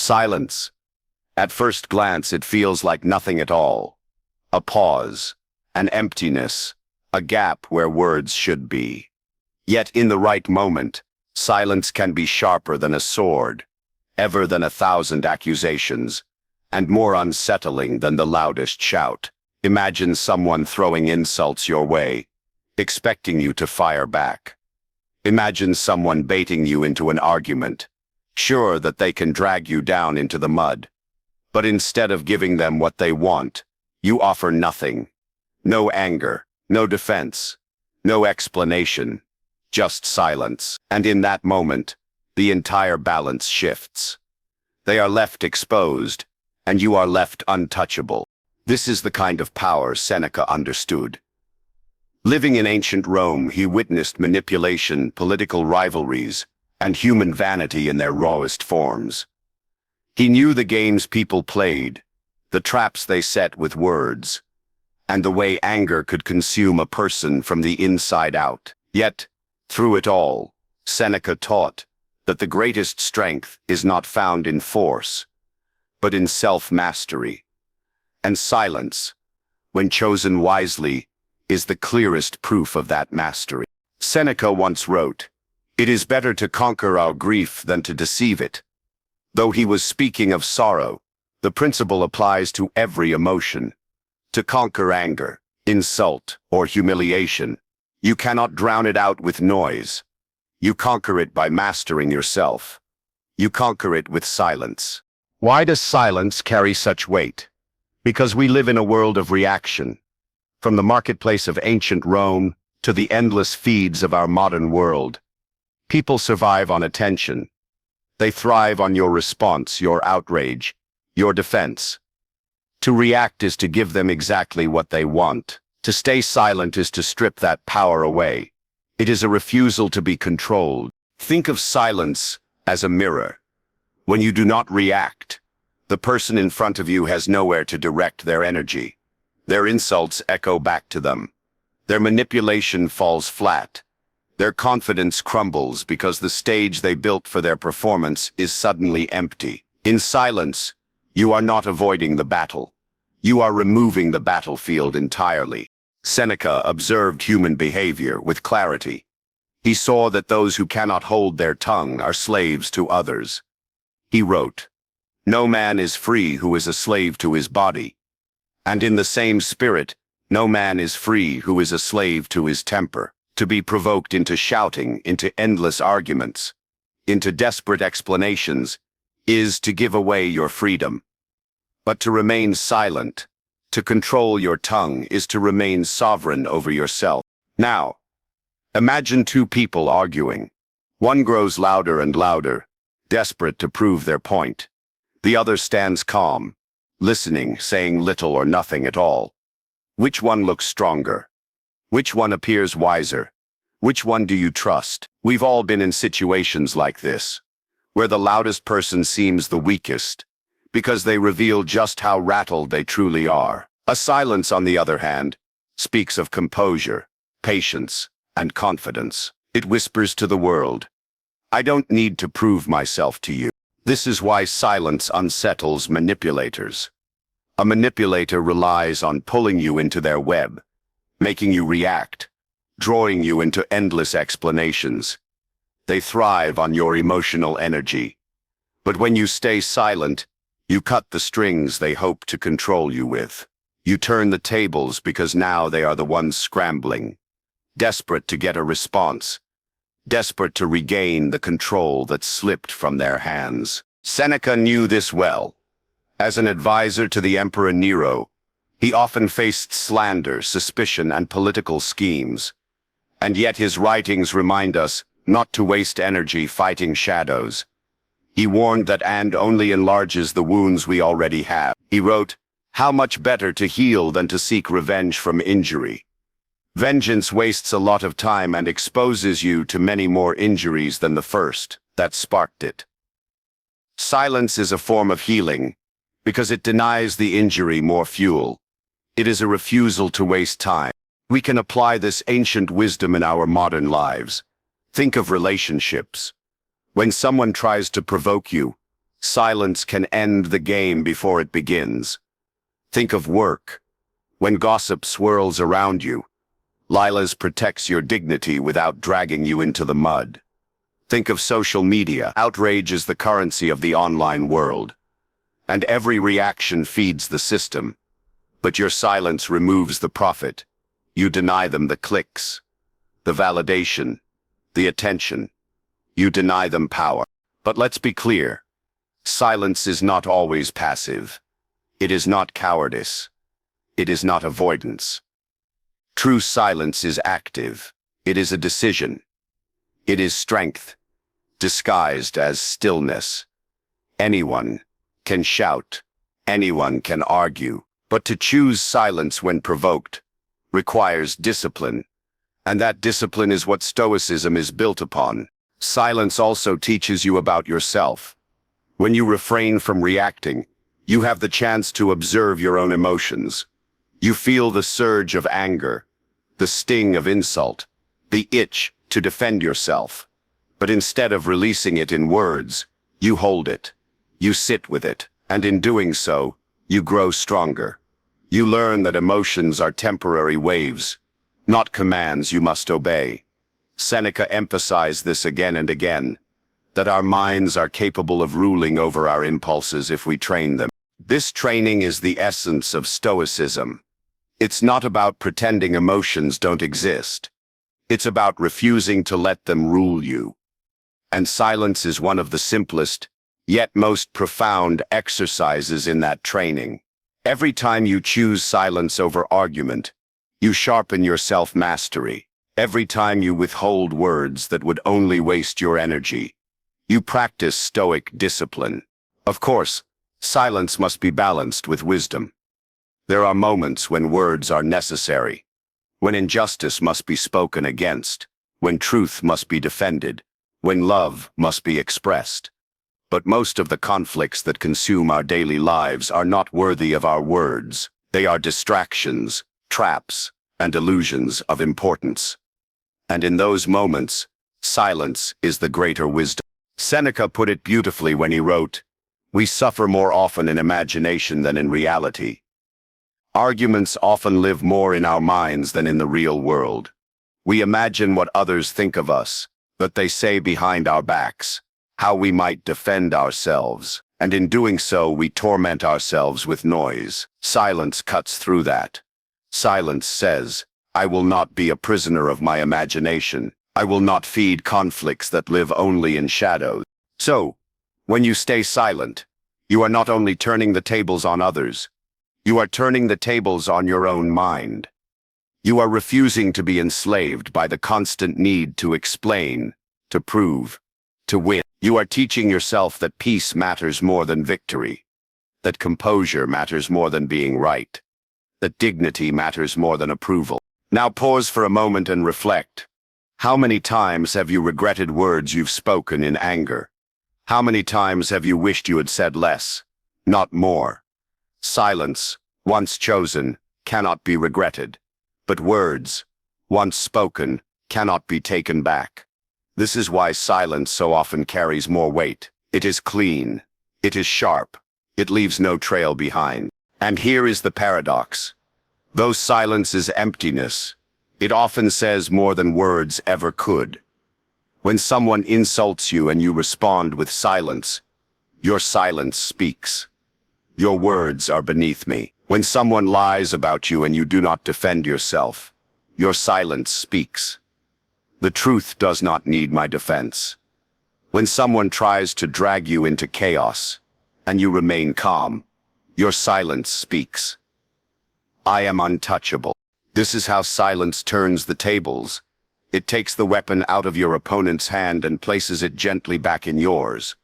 Silence. At first glance, it feels like nothing at all. A pause, an emptiness, a gap where words should be. Yet in the right moment, silence can be sharper than a sword, ever than 1,000 accusations, and more unsettling than the loudest shout. Imagine someone throwing insults your way, expecting you to fire back. Imagine someone baiting you into an argument, sure that they can drag you down into the mud. But instead of giving them what they want, you offer nothing. No anger, no defense, no explanation, just silence. And in that moment, the entire balance shifts. They are left exposed, and you are left untouchable. This is the kind of power Seneca understood. Living in ancient Rome, he witnessed manipulation, political rivalries, and human vanity in their rawest forms. He knew the games people played, the traps they set with words, and the way anger could consume a person from the inside out. Yet, through it all, Seneca taught that the greatest strength is not found in force, but in self-mastery. And silence, when chosen wisely, is the clearest proof of that mastery. Seneca once wrote, "It is better to conquer our grief than to deceive it." Though he was speaking of sorrow, the principle applies to every emotion. To conquer anger, insult, or humiliation, you cannot drown it out with noise. You conquer it by mastering yourself. You conquer it with silence. Why does silence carry such weight? Because we live in a world of reaction. From the marketplace of ancient Rome to the endless feeds of our modern world, people survive on attention. They thrive on your response, your outrage, your defense. To react is to give them exactly what they want. To stay silent is to strip that power away. It is a refusal to be controlled. Think of silence as a mirror. When you do not react, the person in front of you has nowhere to direct their energy. Their insults echo back to them. Their manipulation falls flat. Their confidence crumbles because the stage they built for their performance is suddenly empty. In silence, you are not avoiding the battle. You are removing the battlefield entirely. Seneca observed human behavior with clarity. He saw that those who cannot hold their tongue are slaves to others. He wrote, "No man is free who is a slave to his body." And in the same spirit, no man is free who is a slave to his temper. To be provoked into shouting, into endless arguments, into desperate explanations, is to give away your freedom. But to remain silent, to control your tongue, is to remain sovereign over yourself. Now, imagine two people arguing. One grows louder and louder, desperate to prove their point. The other stands calm, listening, saying little or nothing at all. Which one looks stronger? Which one appears wiser? Which one do you trust? We've all been in situations like this, where the loudest person seems the weakest, because they reveal just how rattled they truly are. A silence, on the other hand, speaks of composure, patience, and confidence. It whispers to the world, "I don't need to prove myself to you." This is why silence unsettles manipulators. A manipulator relies on pulling you into their web, making you react, drawing you into endless explanations. They thrive on your emotional energy. But when you stay silent, you cut the strings they hope to control you with. You turn the tables because now they are the ones scrambling, desperate to get a response, desperate to regain the control that slipped from their hands. Seneca knew this well. As an advisor to the Emperor Nero, he often faced slander, suspicion, and political schemes. And yet his writings remind us not to waste energy fighting shadows. He warned that and only enlarges the wounds we already have. He wrote, "How much better to heal than to seek revenge from injury. Vengeance wastes a lot of time and exposes you to many more injuries than the first that sparked it." Silence is a form of healing because it denies the injury more fuel. It is a refusal to waste time. We can apply this ancient wisdom in our modern lives. Think of relationships. When someone tries to provoke you, Silence can end the game before it begins. Think of work. When gossip swirls around you, Lila's protects your dignity without dragging you into the mud. Think of social media. Outrage is the currency of the online world, and every reaction feeds the system. But your silence removes the profit. You deny them the clicks, the validation, the attention. You deny them power. But let's be clear. Silence is not always passive. It is not cowardice. It is not avoidance. True silence is active. It is a decision. It is strength, disguised as stillness. Anyone can shout. Anyone can argue. But to choose silence when provoked requires discipline. And that discipline is what Stoicism is built upon. Silence also teaches you about yourself. When you refrain from reacting, you have the chance to observe your own emotions. You feel the surge of anger, the sting of insult, the itch to defend yourself. But instead of releasing it in words, you hold it. You sit with it, and in doing so, you grow stronger. You learn that emotions are temporary waves, not commands you must obey. Seneca emphasized this again and again, that our minds are capable of ruling over our impulses if we train them. This training is the essence of Stoicism. It's not about pretending emotions don't exist. It's about refusing to let them rule you. And silence is one of the simplest, yet most profound exercises in that training. Every time you choose silence over argument, you sharpen your self-mastery. Every time you withhold words that would only waste your energy, you practice stoic discipline. Of course, silence must be balanced with wisdom. There are moments when words are necessary, when injustice must be spoken against, when truth must be defended, when love must be expressed. But most of the conflicts that consume our daily lives are not worthy of our words. They are distractions, traps, and illusions of importance. And in those moments, silence is the greater wisdom. Seneca put it beautifully when he wrote, "We suffer more often in imagination than in reality." Arguments often live more in our minds than in the real world. We imagine what others think of us, what they say behind our backs, how we might defend ourselves, and in doing so we torment ourselves with noise. Silence cuts through that. Silence says, "I will not be a prisoner of my imagination. I will not feed conflicts that live only in shadows." So, when you stay silent, you are not only turning the tables on others, you are turning the tables on your own mind. You are refusing to be enslaved by the constant need to explain, to prove, to win. You are teaching yourself that peace matters more than victory, that composure matters more than being right, that dignity matters more than approval. Now pause for a moment and reflect. How many times have you regretted words you've spoken in anger? How many times have you wished you had said less, not more? Silence, once chosen, cannot be regretted. But words, once spoken, cannot be taken back. This is why silence so often carries more weight. It is clean. It is sharp. It leaves no trail behind. And here is the paradox. Though silence is emptiness, it often says more than words ever could. When someone insults you and you respond with silence, your silence speaks. Your words are beneath me. When someone lies about you and you do not defend yourself, your silence speaks. The truth does not need my defense. When someone tries to drag you into chaos and you remain calm, your silence speaks. I am untouchable. This is how silence turns the tables. It takes the weapon out of your opponent's hand and places it gently back in yours,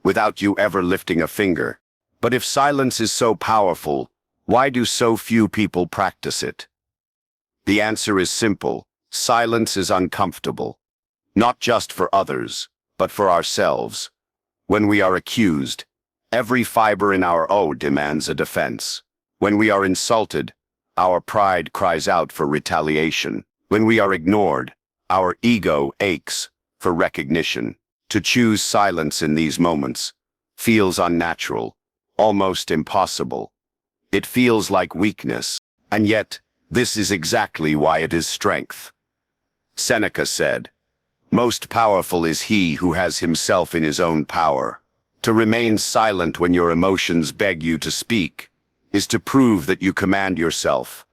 without you ever lifting a finger. But if silence is so powerful, why do so few people practice it? The answer is simple. Silence is uncomfortable, not just for others, but for ourselves. When we are accused, every fiber in our own demands a defense. When we are insulted, our pride cries out for retaliation. When we are ignored, our ego aches for recognition. To choose silence in these moments feels unnatural, almost impossible. It feels like weakness, and yet, this is exactly why it is strength. Seneca said, "Most powerful is he who has himself in his own power." To remain silent when your emotions beg you to speak is to prove that you command yourself,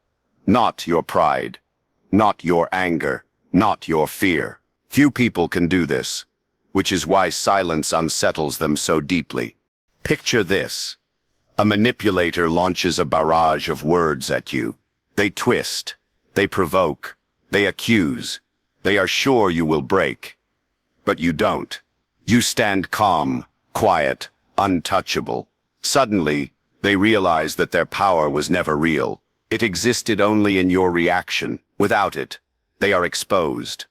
not your pride, not your anger, not your fear. Few people can do this, which is why silence unsettles them so deeply. Picture this. A manipulator launches a barrage of words at you. They twist, they provoke, they accuse. They are sure you will break. But you don't. You stand calm, quiet, untouchable. Suddenly, they realize that their power was never real. It existed only in your reaction. Without it, they are exposed.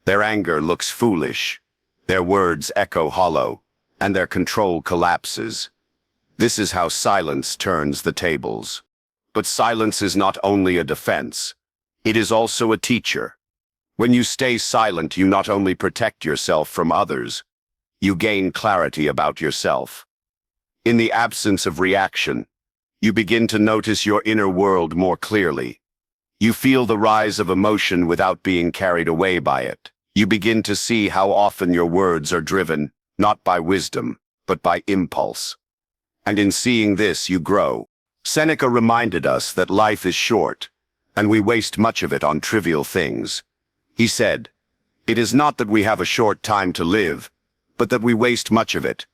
Their anger looks foolish. Their words echo hollow, and their control collapses. This is how silence turns the tables. But silence is not only a defense. It is also a teacher. When you stay silent, you not only protect yourself from others, you gain clarity about yourself. In the absence of reaction, you begin to notice your inner world more clearly. You feel the rise of emotion without being carried away by it. You begin to see how often your words are driven, not by wisdom, but by impulse. And in seeing this, you grow. Seneca reminded us that life is short, and we waste much of it on trivial things. He said, "It is not that we have a short time to live, but that we waste much of it."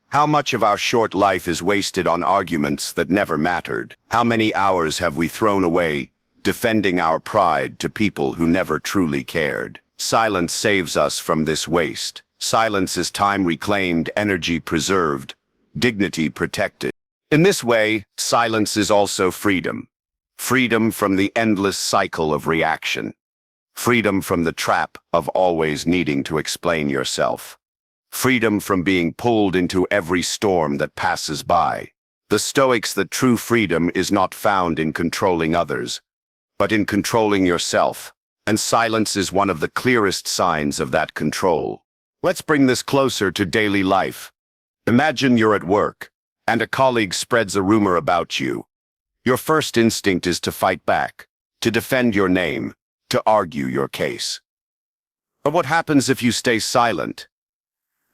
How much of our short life is wasted on arguments that never mattered? How many hours have we thrown away defending our pride to people who never truly cared? Silence saves us from this waste. Silence is time reclaimed, energy preserved, dignity protected. In this way, silence is also freedom. Freedom from the endless cycle of reaction. Freedom from the trap of always needing to explain yourself. Freedom from being pulled into every storm that passes by. The Stoics that true freedom is not found in controlling others, but in controlling yourself. And silence is one of the clearest signs of that control. Let's bring this closer to daily life. Imagine you're at work, and a colleague spreads a rumor about you. Your first instinct is to fight back, to defend your name, to argue your case. But what happens if you stay silent?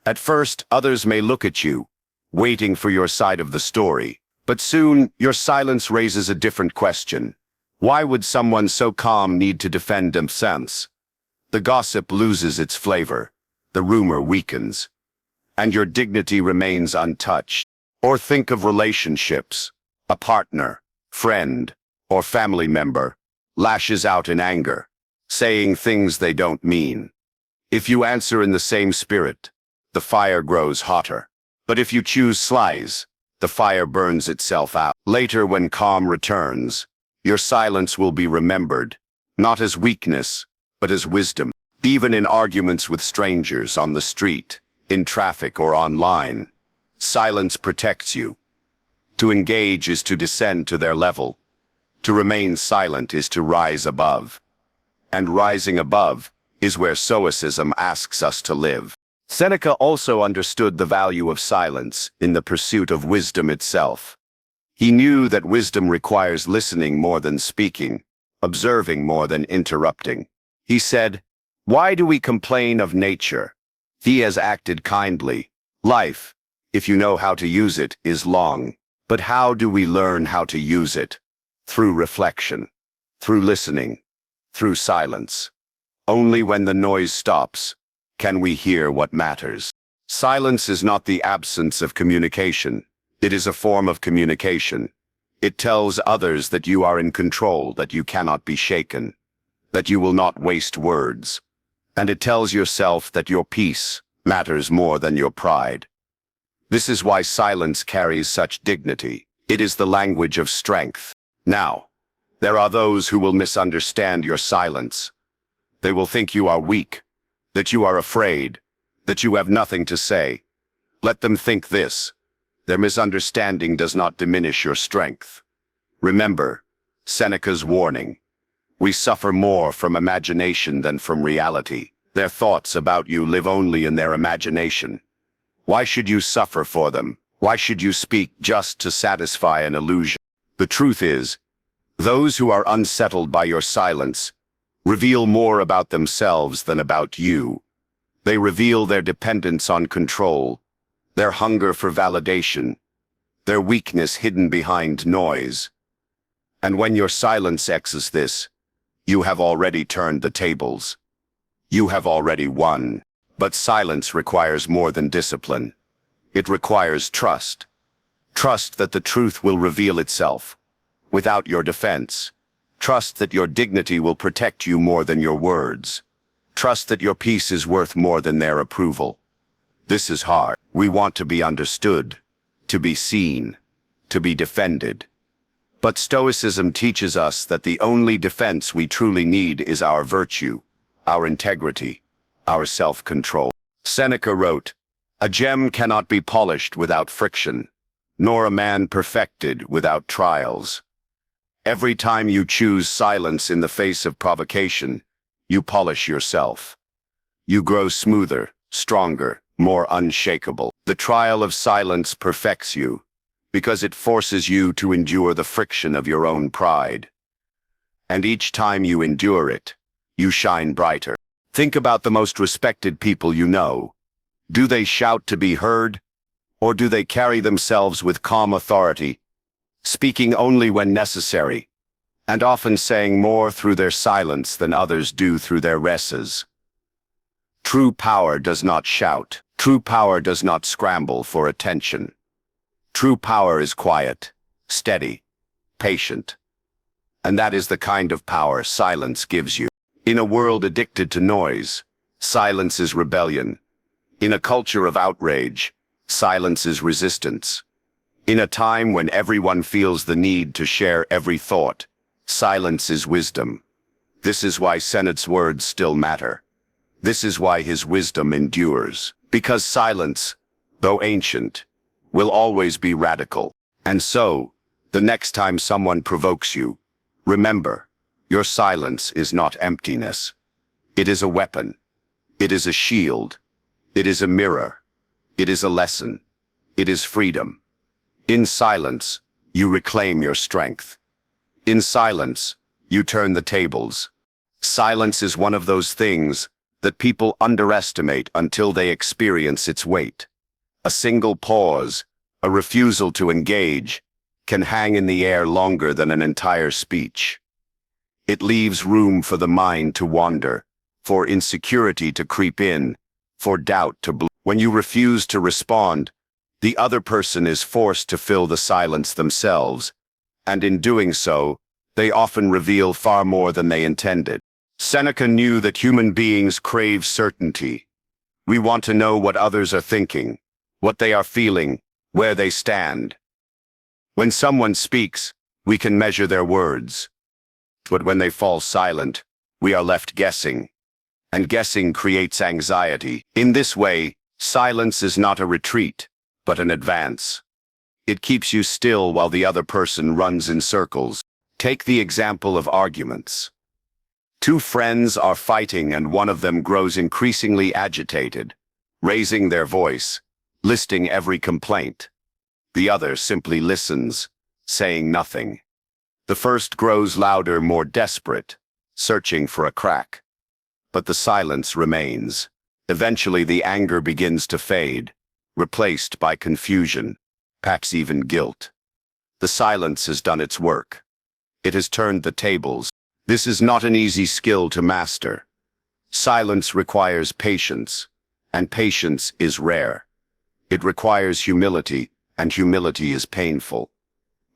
At first, others may look at you, waiting for your side of the story. But soon, your silence raises a different question. Why would someone so calm need to defend themselves? The gossip loses its flavor, the rumor weakens, and your dignity remains untouched. Or think of relationships. A partner, friend, or family member lashes out in anger, saying things they don't mean. If you answer in the same spirit, the fire grows hotter. But if you choose slies, the fire burns itself out. Later, when calm returns, your silence will be remembered, not as weakness, but as wisdom. Even in arguments with strangers on the street, in traffic or online, silence protects you. To engage is to descend to their level. To remain silent is to rise above. And rising above is where Stoicism asks us to live. Seneca also understood the value of silence in the pursuit of wisdom itself. He knew that wisdom requires listening more than speaking, observing more than interrupting. He said, "Why do we complain of nature? He has acted kindly. Life, if you know how to use it, is long. But how do we learn how to use it? Through reflection, through listening, through silence. Only when the noise stops can we hear what matters." Silence is not the absence of communication. It is a form of communication. It tells others that you are in control, that you cannot be shaken, that you will not waste words. And it tells yourself that your peace matters more than your pride. This is why silence carries such dignity. It is the language of strength. Now, there are those who will misunderstand your silence. They will think you are weak, that you are afraid, that you have nothing to say. Let them think this. Their misunderstanding does not diminish your strength. Remember Seneca's warning. We suffer more from imagination than from reality. Their thoughts about you live only in their imagination. Why should you suffer for them? Why should you speak just to satisfy an illusion? The truth is, those who are unsettled by your silence reveal more about themselves than about you. They reveal their dependence on control, their hunger for validation, their weakness hidden behind noise. And when your silence exes this, you have already turned the tables. You have already won. But silence requires more than discipline. It requires trust. Trust that the truth will reveal itself, without your defense. Trust that your dignity will protect you more than your words. Trust that your peace is worth more than their approval. This is hard. We want to be understood, to be seen, to be defended. But Stoicism teaches us that the only defense we truly need is our virtue, our integrity, our self-control. Seneca wrote, "A gem cannot be polished without friction, nor a man perfected without trials." Every time you choose silence in the face of provocation, you polish yourself. You grow smoother, stronger, more unshakable. The trial of silence perfects you, because it forces you to endure the friction of your own pride. And each time you endure it, you shine brighter. Think about the most respected people you know. Do they shout to be heard, or do they carry themselves with calm authority, speaking only when necessary, and often saying more through their silence than others do through their reses? True power does not shout. True power does not scramble for attention. True power is quiet, steady, patient. And that is the kind of power silence gives you. In a world addicted to noise, silence is rebellion. In a culture of outrage, silence is resistance. In a time when everyone feels the need to share every thought, silence is wisdom. This is why Seneca's words still matter. This is why his wisdom endures. Because silence, though ancient, will always be radical. And so, the next time someone provokes you, remember, your silence is not emptiness. It is a weapon. It is a shield. It is a mirror. It is a lesson. It is freedom. In silence, you reclaim your strength. In silence, you turn the tables. Silence is one of those things that people underestimate until they experience its weight. A single pause, a refusal to engage, can hang in the air longer than an entire speech. It leaves room for the mind to wander, for insecurity to creep in, for doubt to bloom. When you refuse to respond, the other person is forced to fill the silence themselves, and in doing so, they often reveal far more than they intended. Seneca knew that human beings crave certainty. We want to know what others are thinking, what they are feeling, where they stand. When someone speaks, we can measure their words. But when they fall silent, we are left guessing. And guessing creates anxiety. In this way, silence is not a retreat, but an advance. It keeps you still while the other person runs in circles. Take the example of arguments. Two friends are fighting and one of them grows increasingly agitated, raising their voice, listing every complaint. The other simply listens, saying nothing. The first grows louder, more desperate, searching for a crack. But the silence remains. Eventually the anger begins to fade, replaced by confusion, perhaps even guilt. The silence has done its work. It has turned the tables. This is not an easy skill to master. Silence requires patience, and patience is rare. It requires humility, and humility is painful.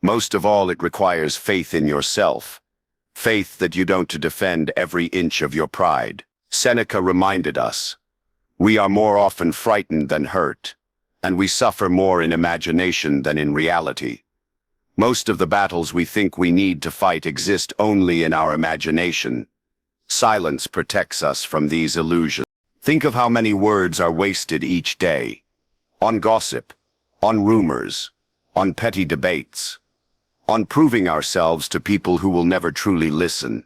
Most of all, it requires faith in yourself. Faith that you don't defend every inch of your pride. Seneca reminded us, we are more often frightened than hurt, and we suffer more in imagination than in reality. Most of the battles we think we need to fight exist only in our imagination. Silence protects us from these illusions. Think of how many words are wasted each day. On gossip, on rumors, on petty debates, on proving ourselves to people who will never truly listen.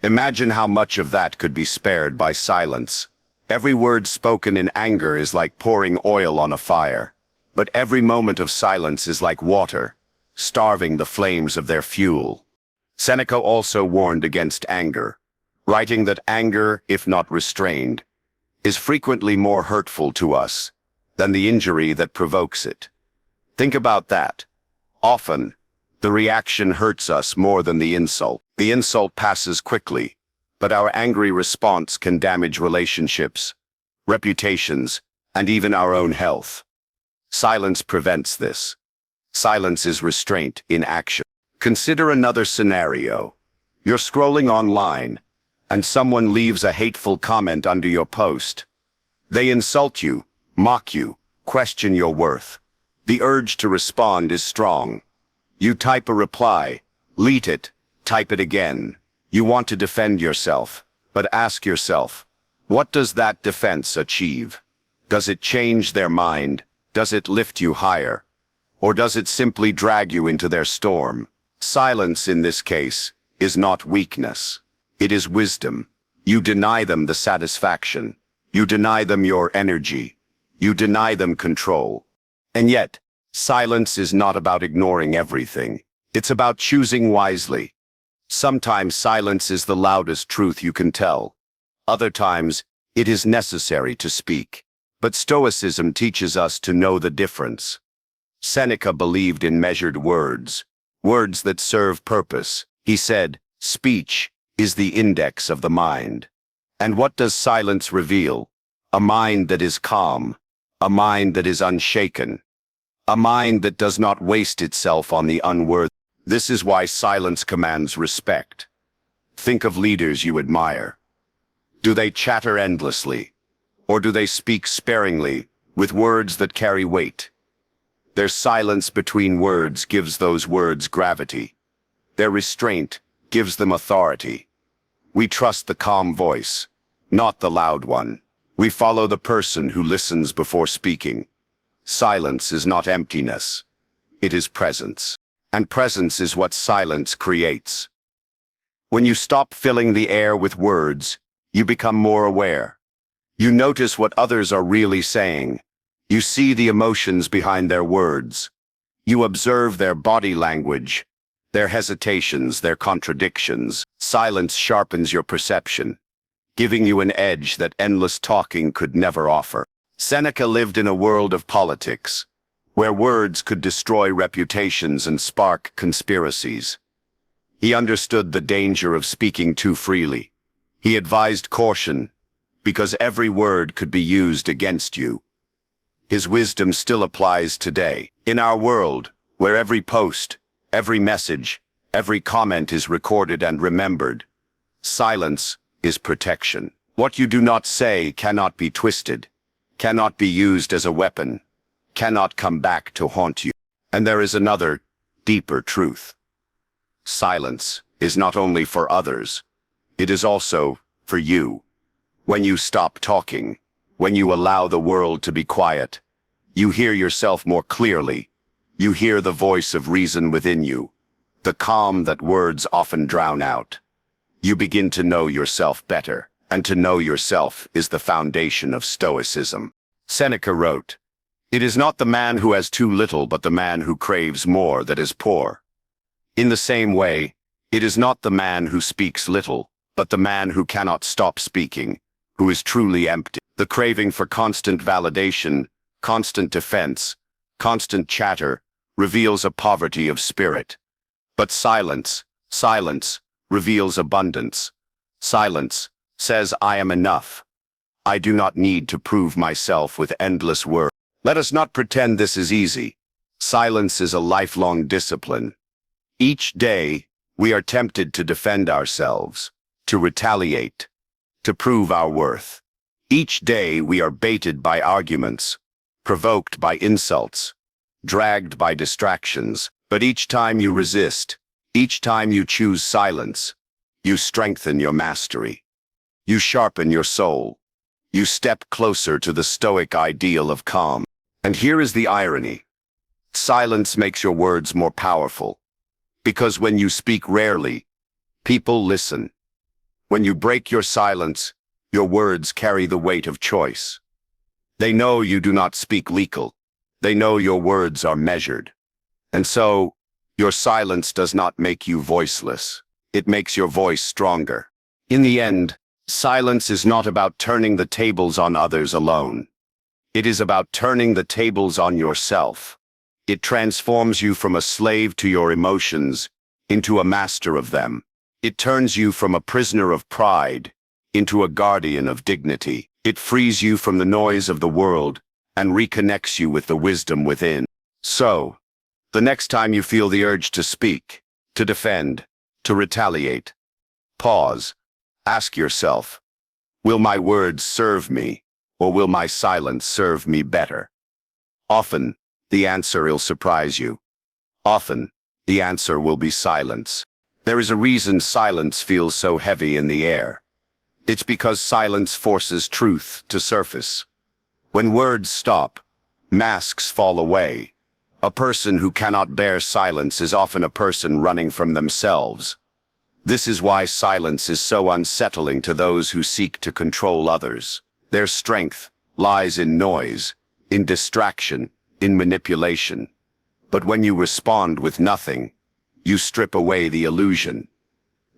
Imagine how much of that could be spared by silence. Every word spoken in anger is like pouring oil on a fire, but every moment of silence is like water, starving the flames of their fuel. Seneca also warned against anger, writing that anger, if not restrained, is frequently more hurtful to us than the injury that provokes it. Think about that. Often, the reaction hurts us more than the insult. The insult passes quickly, but our angry response can damage relationships, reputations, and even our own health. Silence prevents this. Silence is restraint in action. Consider another scenario. You're scrolling online, and someone leaves a hateful comment under your post. They insult you, mock you, question your worth. The urge to respond is strong. You type a reply, delete it, type it again. You want to defend yourself, but ask yourself, what does that defense achieve? Does it change their mind? Does it lift you higher? Or does it simply drag you into their storm? Silence in this case is not weakness. It is wisdom. You deny them the satisfaction. You deny them your energy. You deny them control. And yet, silence is not about ignoring everything. It's about choosing wisely. Sometimes silence is the loudest truth you can tell. Other times, it is necessary to speak. But Stoicism teaches us to know the difference. Seneca believed in measured words, words that serve purpose. He said, speech is the index of the mind. And what does silence reveal? A mind that is calm, a mind that is unshaken, a mind that does not waste itself on the unworthy. This is why silence commands respect. Think of leaders you admire. Do they chatter endlessly? Or do they speak sparingly, with words that carry weight? Their silence between words gives those words gravity. Their restraint gives them authority. We trust the calm voice, not the loud one. We follow the person who listens before speaking. Silence is not emptiness. It is presence. And presence is what silence creates. When you stop filling the air with words, you become more aware. You notice what others are really saying. You see the emotions behind their words. You observe their body language, their hesitations, their contradictions. Silence sharpens your perception, giving you an edge that endless talking could never offer. Seneca lived in a world of politics, where words could destroy reputations and spark conspiracies. He understood the danger of speaking too freely. He advised caution, because every word could be used against you. His wisdom still applies today. In our world, where every post, every message, every comment is recorded and remembered, silence is protection. What you do not say cannot be twisted, cannot be used as a weapon, cannot come back to haunt you. And there is another, deeper truth. Silence is not only for others, it is also for you. When you stop talking, when you allow the world to be quiet, you hear yourself more clearly. You hear the voice of reason within you, the calm that words often drown out. You begin to know yourself better, and to know yourself is the foundation of Stoicism. Seneca wrote, "It is not the man who has too little, but the man who craves more that is poor." In the same way, it is not the man who speaks little, but the man who cannot stop speaking, who is truly empty. The craving for constant validation, constant defense, constant chatter, reveals a poverty of spirit. But silence reveals abundance. Silence says, I am enough. I do not need to prove myself with endless words. Let us not pretend this is easy. Silence is a lifelong discipline. Each day, we are tempted to defend ourselves, to retaliate, to prove our worth. Each day, we are baited by arguments, provoked by insults, dragged by distractions. But each time you resist, each time you choose silence, you strengthen your mastery. You sharpen your soul. You step closer to the stoic ideal of calm. And here is the irony. Silence makes your words more powerful. Because when you speak rarely, people listen. When you break your silence, Your words carry the weight of choice. They know you do not speak legal. They know your words are measured. And so, your silence does not make you voiceless. It makes your voice stronger. In the end, silence is not about turning the tables on others alone. It is about turning the tables on yourself. It transforms you from a slave to your emotions into a master of them. It turns you from a prisoner of pride into a guardian of dignity. It frees you from the noise of the world and reconnects you with the wisdom within. So, the next time you feel the urge to speak, to defend, to retaliate, pause. Ask yourself, will my words serve me, or will my silence serve me better? Often, the answer will surprise you. Often, the answer will be silence. There is a reason silence feels so heavy in the air. It's because silence forces truth to surface. When words stop, masks fall away. A person who cannot bear silence is often a person running from themselves. This is why silence is so unsettling to those who seek to control others. Their strength lies in noise, in distraction, in manipulation. But when you respond with nothing, you strip away the illusion.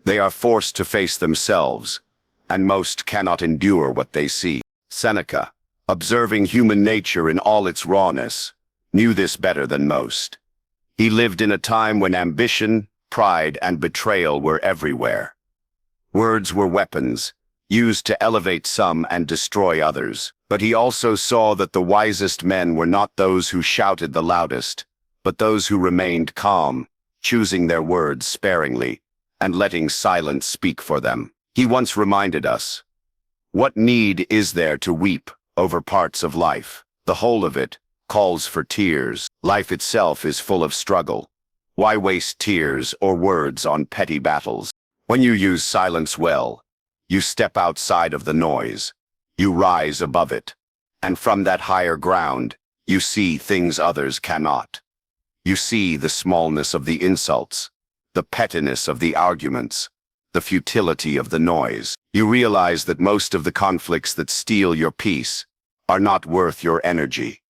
They are forced to face themselves, and most cannot endure what they see. Seneca, observing human nature in all its rawness, knew this better than most. He lived in a time when ambition, pride, and betrayal were everywhere. Words were weapons, used to elevate some and destroy others. But he also saw that the wisest men were not those who shouted the loudest, but those who remained calm, choosing their words sparingly, and letting silence speak for them. He once reminded us, "What need is there to weep over parts of life? The whole of it calls for tears. Life itself is full of struggle. Why waste tears or words on petty battles? When you use silence well, you step outside of the noise. You rise above it. And from that higher ground, you see things others cannot. You see the smallness of the insults, the pettiness of the arguments, the futility of the noise. You realize that most of the conflicts that steal your peace are not worth your energy.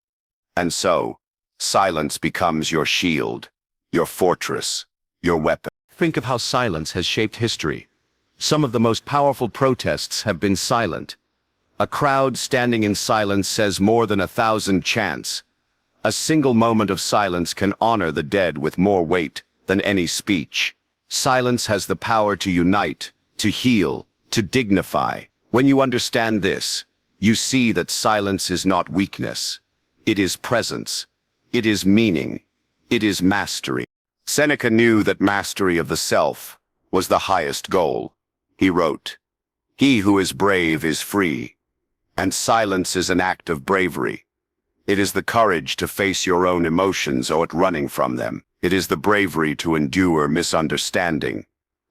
And so, silence becomes your shield, your fortress, your weapon." Think of how silence has shaped history. Some of the most powerful protests have been silent. A crowd standing in silence says more than 1,000 chants. A single moment of silence can honor the dead with more weight than any speech. Silence has the power to unite, to heal, to dignify. When you understand this, you see that silence is not weakness. It is presence. It is meaning. It is mastery. Seneca knew that mastery of the self was the highest goal. He wrote, "He who is brave is free, and silence is an act of bravery. It is the courage to face your own emotions or running from them. It is the bravery to endure misunderstanding,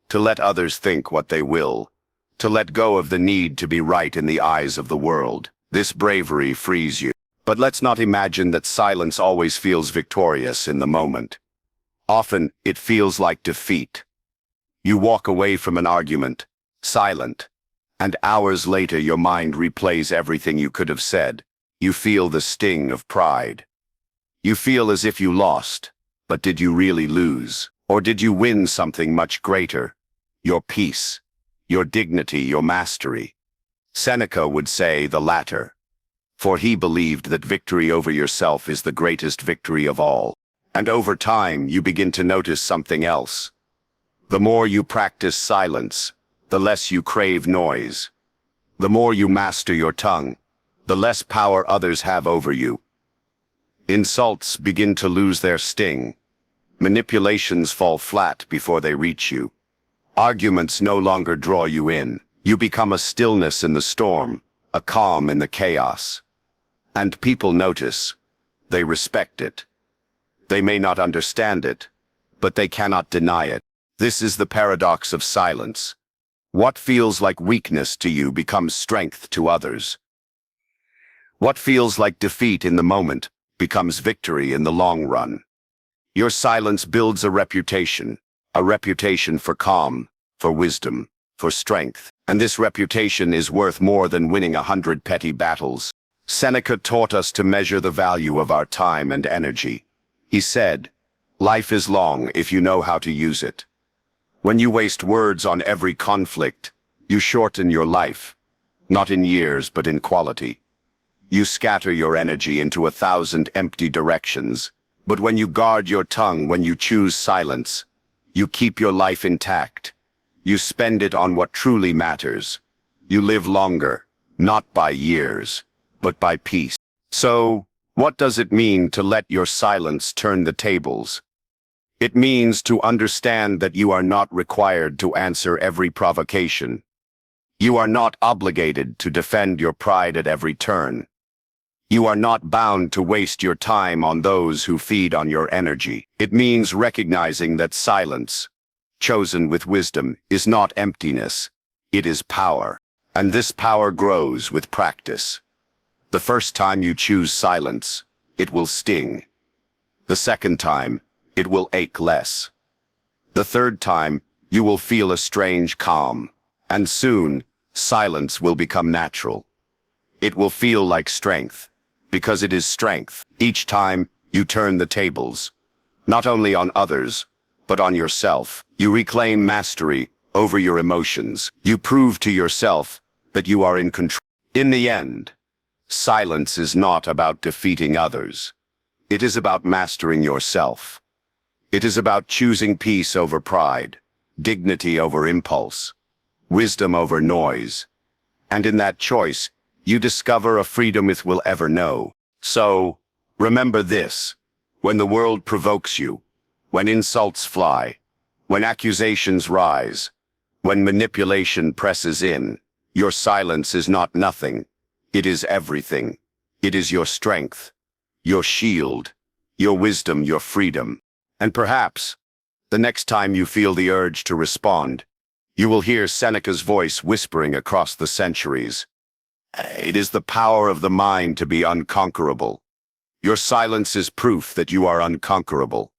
to let others think what they will, to let go of the need to be right in the eyes of the world. This bravery frees you." But let's not imagine that silence always feels victorious in the moment. Often, it feels like defeat. You walk away from an argument, silent, and hours later your mind replays everything you could have said. You feel the sting of pride. You feel as if you lost, but did you really lose? Or did you win something much greater? Your peace, your dignity, your mastery. Seneca would say the latter, for he believed that victory over yourself is the greatest victory of all. And over time, you begin to notice something else. The more you practice silence, the less you crave noise. The more you master your tongue, the less power others have over you. Insults begin to lose their sting. Manipulations fall flat before they reach you. Arguments no longer draw you in. You become a stillness in the storm, a calm in the chaos. And people notice. They respect it. They may not understand it, but they cannot deny it. This is the paradox of silence. What feels like weakness to you becomes strength to others. What feels like defeat in the moment becomes victory in the long run. Your silence builds a reputation for calm, for wisdom, for strength. And this reputation is worth more than winning 100 petty battles. Seneca taught us to measure the value of our time and energy. He said, "Life is long if you know how to use it." When you waste words on every conflict, you shorten your life, not in years but in quality. You scatter your energy into 1,000 empty directions, but when you guard your tongue, when you choose silence, you keep your life intact. You spend it on what truly matters. You live longer, not by years, but by peace. So, what does it mean to let your silence turn the tables? It means to understand that you are not required to answer every provocation. You are not obligated to defend your pride at every turn. You are not bound to waste your time on those who feed on your energy. It means recognizing that silence, chosen with wisdom, is not emptiness. It is power. And this power grows with practice. The first time you choose silence, it will sting. The second time, it will ache less. The third time, you will feel a strange calm. And soon, silence will become natural. It will feel like strength, because it is strength. Each time, you turn the tables, not only on others, but on yourself. You reclaim mastery over your emotions. You prove to yourself that you are in control. In the end, silence is not about defeating others. It is about mastering yourself. It is about choosing peace over pride, dignity over impulse, wisdom over noise. And in that choice, you discover a freedom it will ever know. So, remember this: when the world provokes you, when insults fly, when accusations rise, when manipulation presses in, your silence is not nothing. It is everything. It is your strength, your shield, your wisdom, your freedom. And perhaps, the next time you feel the urge to respond, you will hear Seneca's voice whispering across the centuries. It is the power of the mind to be unconquerable. Your silence is proof that you are unconquerable.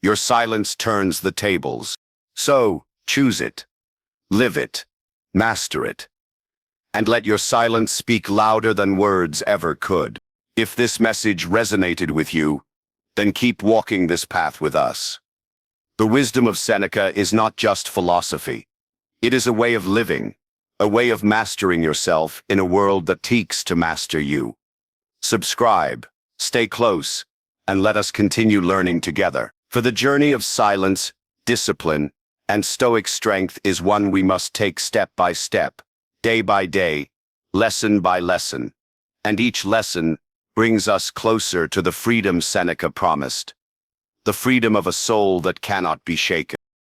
Your silence turns the tables. So, choose it, live it, master it, and let your silence speak louder than words ever could. If this message resonated with you, then keep walking this path with us. The wisdom of Seneca is not just philosophy. It is a way of living, a way of mastering yourself in a world that seeks to master you. Subscribe, stay close, and let us continue learning together. For the journey of silence, discipline, and stoic strength is one we must take step by step, day by day, lesson by lesson. And each lesson brings us closer to the freedom Seneca promised. The freedom of a soul that cannot be shaken.